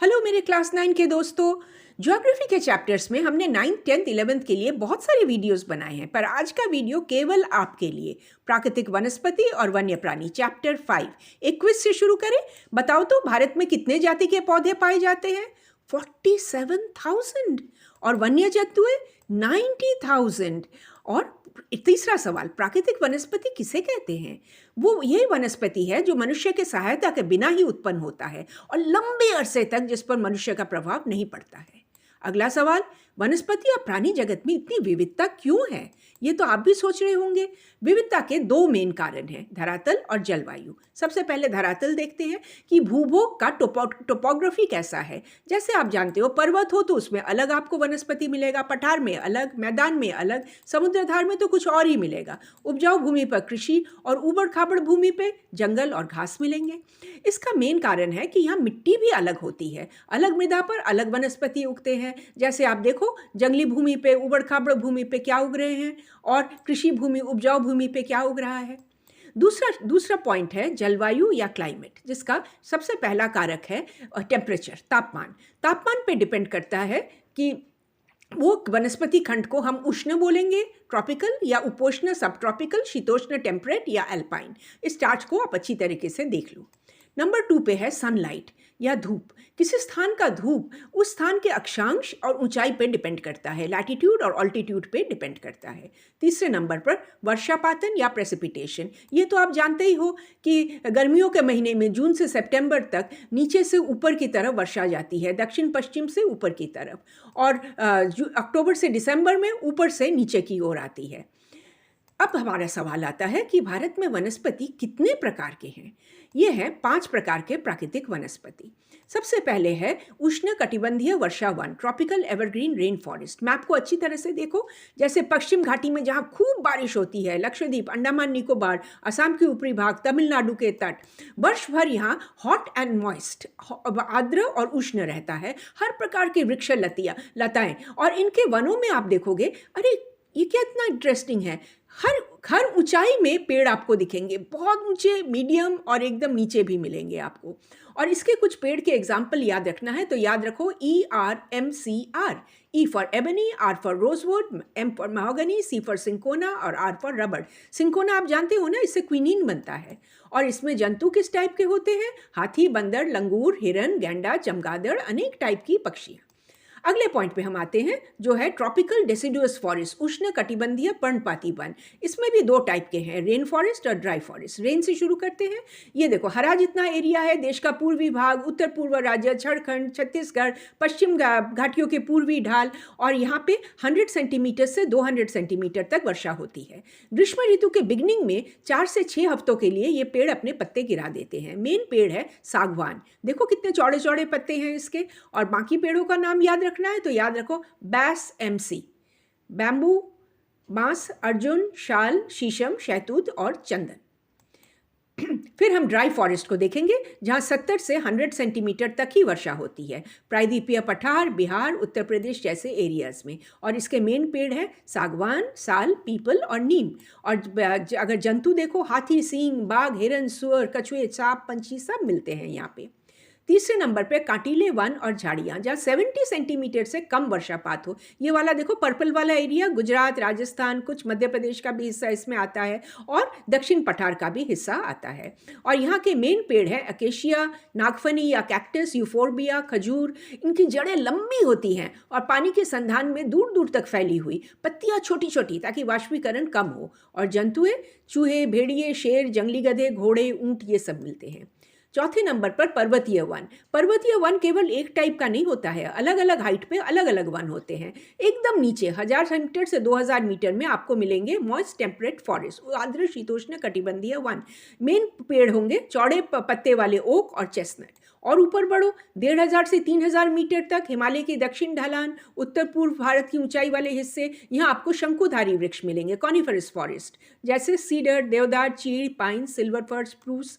Hello मेरे class 9 के दोस्तों। ज्योग्राफी के चैप्टर्स में हमने 9th 10th 11th के लिए बहुत सारे वीडियोस बनाए हैं, पर आज का वीडियो केवल आपके लिए प्राकृतिक वनस्पति और वन्य प्राणी चैप्टर 5 एक क्विज से शुरू करें। बताओ तो भारत में कितने जाति के पौधे पाए जाते हैं? 47,000। और वन्य जंतु 90,000। और तीसरा सवाल, प्राकृतिक वनस्पति किसे कहते हैं? वो यही वनस्पति है जो मनुष्य के सहायता के बिना ही उत्पन्न होता है और लंबे अरसे तक जिस पर मनुष्य का प्रभाव नहीं पड़ता है। अगला सवाल, वनस्पति और प्राणी जगत में इतनी विविधता क्यों है? ये तो आप भी सोच रहे होंगे। विविधता के दो मेन कारण हैं, धरातल और जलवायु। सबसे पहले धरातल देखते हैं कि भूभोग का टोपोग्राफी कैसा है। जैसे आप जानते हो, पर्वत हो तो उसमें अलग आपको वनस्पति मिलेगा, पठार में अलग, मैदान में अलग, समुद्रधार में तो कुछ और ही मिलेगा। उपजाऊ भूमि पर कृषि और ऊबड़ खाबड़ भूमि पे जंगल और घास मिलेंगे। इसका मेन कारण है कि यहाँ मिट्टी भी अलग होती है, अलग मृदा पर अलग वनस्पति उगते हैं। जैसे आप देखो, जंगली भूमि पे, ऊबड़ खाबड़ भूमि पे क्या उग रहे हैं और कृषि भूमि, उपजाऊ भूमि पे क्या उग रहा है। दूसरा पॉइंट है जलवायु या क्लाइमेट, जिसका सबसे पहला कारक है टेम्परेचर, तापमान। तापमान पे डिपेंड करता है कि वो वनस्पति खंड को हम उष्ण बोलेंगे, ट्रॉपिकल, या उपोष्ण, सब ट्रॉपिकल, शीतोष्ण, टेम्परेट या एल्पाइन। इस चार्ट को आप अच्छी तरीके से देख लो। नंबर 2 पे है सनलाइट या धूप। किसी स्थान का धूप उस स्थान के अक्षांश और ऊंचाई पे डिपेंड करता है, लैटिट्यूड और ऑल्टीट्यूड पे डिपेंड करता है। तीसरे नंबर पर वर्षापातन या प्रेसिपिटेशन। ये तो आप जानते ही हो कि गर्मियों के महीने में जून से सितंबर तक नीचे से ऊपर की तरफ वर्षा जाती है, दक्षिण पश्चिम से ऊपर की तरफ, और अक्टूबर से दिसंबर में ऊपर से नीचे की ओर आती है। अब हमारा सवाल आता है कि भारत में वनस्पति कितने प्रकार के हैं? ये हैं 5 प्रकार के प्राकृतिक वनस्पति। सबसे पहले है उष्ण कटिबंधीय वर्षा वन, tropical evergreen rain forest. Map को अच्छी तरह से देखो। जैसे पश्चिम घाटी में जहाँ खूब बारिश होती है, लक्षद्वीप, अंडमान निकोबार, असम के ऊपरी भाग, तमिलनाडु के तट, वर्ष भर यहाँ हॉट एंड मॉइस्ट, आर्द्र और उष्ण रहता है। हर प्रकार के वृक्ष लताएं, और इनके वनों में आप देखोगे, अरे ये क्या इतना इंटरेस्टिंग है, हर ऊंचाई में पेड़ आपको दिखेंगे, बहुत ऊंचे, मीडियम और एकदम नीचे भी मिलेंगे आपको। और इसके कुछ पेड़ के एग्जाम्पल याद रखना है तो याद रखो, ERMCR। E for ebony, R for rosewood, M for mahogany, C for cinchona और R फॉर रबड़। सिंकोना आप जानते हो ना, इससे क्विनीन बनता है। और इसमें जंतु किस टाइप के होते हैं? हाथी, बंदर, लंगूर, हिरन, गैंडा, चमगादड़, अनेक टाइप की पक्षियाँ। अगले पॉइंट पे हम आते हैं जो है ट्रॉपिकल डेसिडुअस फॉरेस्ट, उष्ण कटिबंधीय पर्णपाती वन। इसमें भी 2 टाइप के हैं, रेन फॉरेस्ट और ड्राई फॉरेस्ट। रेन से शुरू करते हैं। ये देखो, हरा जितना एरिया है, देश का पूर्वी भाग, उत्तर पूर्व राज्य, झारखंड, छत्तीसगढ़, पश्चिम घाटियों के पूर्वी ढाल, और यहाँ पे 100 सेंटीमीटर से 200 सेंटीमीटर तक वर्षा होती है। ग्रीष्म ऋतु के बिगनिंग में 4 से 6 हफ्तों के लिए ये पेड़ अपने पत्ते गिरा देते हैं। मेन पेड़ है सागवान। देखो कितने चौड़े चौड़े पत्ते हैं इसके। और बाकी पेड़ों का नाम याद रखना है तो याद रखो, बैस MC, बैम्बू, बांस, अर्जुन, शाल, शीशम, शहतूत और चंदन। फिर हम ड्राई फॉरेस्ट को देखेंगे, जहां 70 से 100 सेंटीमीटर तक ही वर्षा होती है, प्रायद्वीपीय पठार, बिहार, उत्तर प्रदेश जैसे एरियाज में। और इसके मेन पेड़ है सागवान, साल, पीपल और नीम। और अगर जंतु देखो, हाथी, सींग, बाघ, हिरन, सुअर, कछुए, सांप, पंछी सब मिलते हैं यहाँ पे। तीसरे नंबर पे कांटीले वन और झाड़ियाँ, जहाँ 70 सेंटीमीटर से कम वर्षापात हो। ये वाला देखो, पर्पल वाला एरिया गुजरात, राजस्थान, कुछ मध्य प्रदेश का भी हिस्सा इसमें आता है, और दक्षिण पठार का भी हिस्सा आता है। और यहाँ के मेन पेड़ है अकेशिया, नागफनी या कैक्टस, यूफोर्बिया, खजूर। इनकी जड़ें लंबी होती हैं और पानी के संधान में दूर दूर तक फैली हुई, पत्तियाँ छोटी छोटी, ताकि वाष्पीकरण कम हो। और जंतुएं चूहे, भेड़िए, शेर, जंगली गधे, घोड़े, ऊंट, ये सब मिलते हैं। चौथे नंबर पर पर्वतीय वन। पर्वतीय वन केवल एक टाइप का नहीं होता है, अलग अलग हाइट पे अलग अलग वन होते हैं। एकदम नीचे 1000 मीटर से 2000 मीटर में आपको मिलेंगे मॉइस्ट टेम्परेट फॉरेस्ट, आर्द्र शीतोष्ण कटिबंधीय वन। मेन पेड़ होंगे चौड़े पत्ते वाले ओक और चेस्टनट। और ऊपर बढ़ो 1500 से 3000 मीटर तक, हिमालय की दक्षिण ढलान, उत्तर पूर्व भारत की ऊंचाई वाले हिस्से, यहाँ आपको शंकुधारी वृक्ष मिलेंगे, कॉनिफरस फॉरेस्ट, जैसे सीडर, देवदार, चीड़, पाइन, सिल्वर फर, स्प्रूस।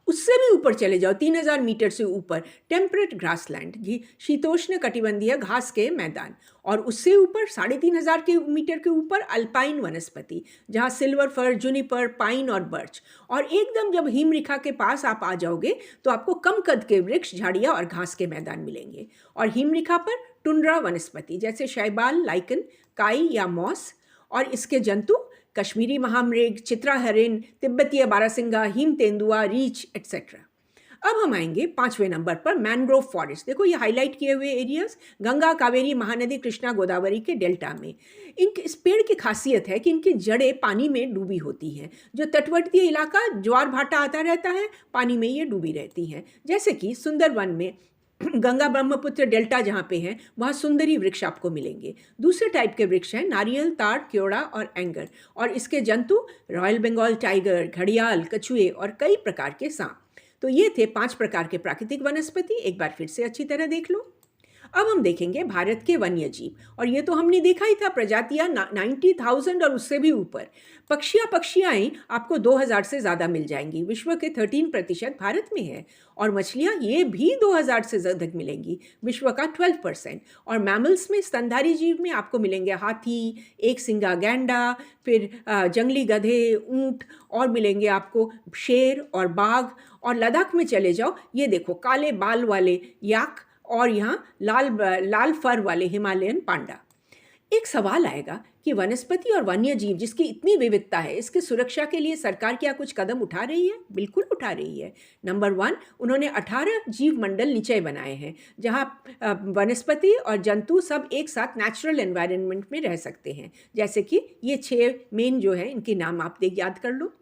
उससे भी ऊपर चले जाओ 3000 मीटर से ऊपर टेम्परेट ग्रासलैंड, शीतोष्ण कटिबंधीय घास के मैदान, और उससे ऊपर 3500 के मीटर के ऊपर अल्पाइन वनस्पति, जहाँ सिल्वर फर, जुनिपर, पाइन और बर्च। और एकदम जब हिमरेखा के पास आप आ जाओगे तो आपको कम कद के वृक्ष, झाड़ियाँ और घास के मैदान मिलेंगे। और हिमरेखा पर टुंड्रा वनस्पति जैसे शैवाल, लाइकन, काई या मॉस, और इसके जंतु कश्मीरी महामृग, चित्रा हरिन, तिब्बतीय बारहसिंगा, हिम तेंदुआ, रीछ एट्सेट्रा। अब हम आएंगे 5वें नंबर पर मैनग्रोव फॉरेस्ट। देखो ये हाईलाइट किए हुए एरियाज गंगा, कावेरी, महानदी, कृष्णा, गोदावरी के डेल्टा में। इस पेड़ की खासियत है कि इनकी जड़ें पानी में डूबी होती हैं। जो तटवर्ती इलाका ज्वार भाटा आता रहता है, पानी में ये डूबी रहती हैं। जैसे कि सुंदरवन में गंगा ब्रह्मपुत्र डेल्टा जहाँ पे है वहाँ सुंदरी वृक्ष आपको मिलेंगे। दूसरे टाइप के वृक्ष हैं नारियल, ताड़, क्योड़ा और एंगर, और इसके जंतु रॉयल बंगाल टाइगर, घड़ियाल, कछुए और कई प्रकार के सांप। तो ये थे 5 प्रकार के प्राकृतिक वनस्पति। एक बार फिर से अच्छी तरह देख लो। अब हम देखेंगे भारत के वन्य जीव, और ये तो हमने देखा ही था, प्रजातियां 90,000 और उससे भी ऊपर। पक्षियाँ आपको 2000 से ज़्यादा मिल जाएंगी। विश्व के 13% भारत में है। और मछलियाँ ये भी 2000 से ज़्यादा मिलेंगी, विश्व का 12%। और मैमल्स में स्तनधारी जीव में आपको मिलेंगे हाथी, एक सिंगा गैंडा, फिर जंगली गधे, ऊँट, और मिलेंगे आपको शेर और बाघ। और लद्दाख में चले जाओ, ये देखो काले बाल वाले याक, और यहाँ लाल फर वाले हिमालयन पांडा। एक सवाल आएगा कि वनस्पति और वन्य जीव जिसकी इतनी विविधता है, इसकी सुरक्षा के लिए सरकार क्या कुछ कदम उठा रही है? बिल्कुल उठा रही है। नंबर 1, उन्होंने 18 जीव मंडल निचय बनाए हैं, जहाँ वनस्पति और जंतु सब एक साथ नेचुरल एनवायरनमेंट में रह सकते हैं। जैसे कि ये 6 मेन जो है, इनके नाम आप याद कर लो।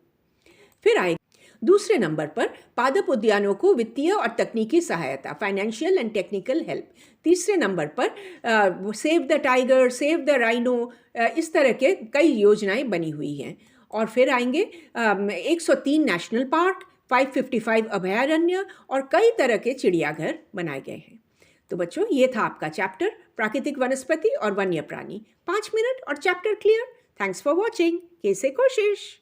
फिर आएगा दूसरे नंबर पर पादप उद्यानों को वित्तीय और तकनीकी सहायता, फाइनेंशियल एंड टेक्निकल हेल्प। तीसरे नंबर पर save the tiger, save the rhino, इस तरह के कई योजनाएं बनी हुई हैं। और फिर आएंगे 103 नेशनल पार्क, 555 अभयारण्य और कई तरह के चिड़ियाघर बनाए गए हैं। तो बच्चों, ये था आपका चैप्टर प्राकृतिक वनस्पति और वन्य प्राणी। 5 मिनट और chapter clear. Thanks for watching. कैसे कोशिश।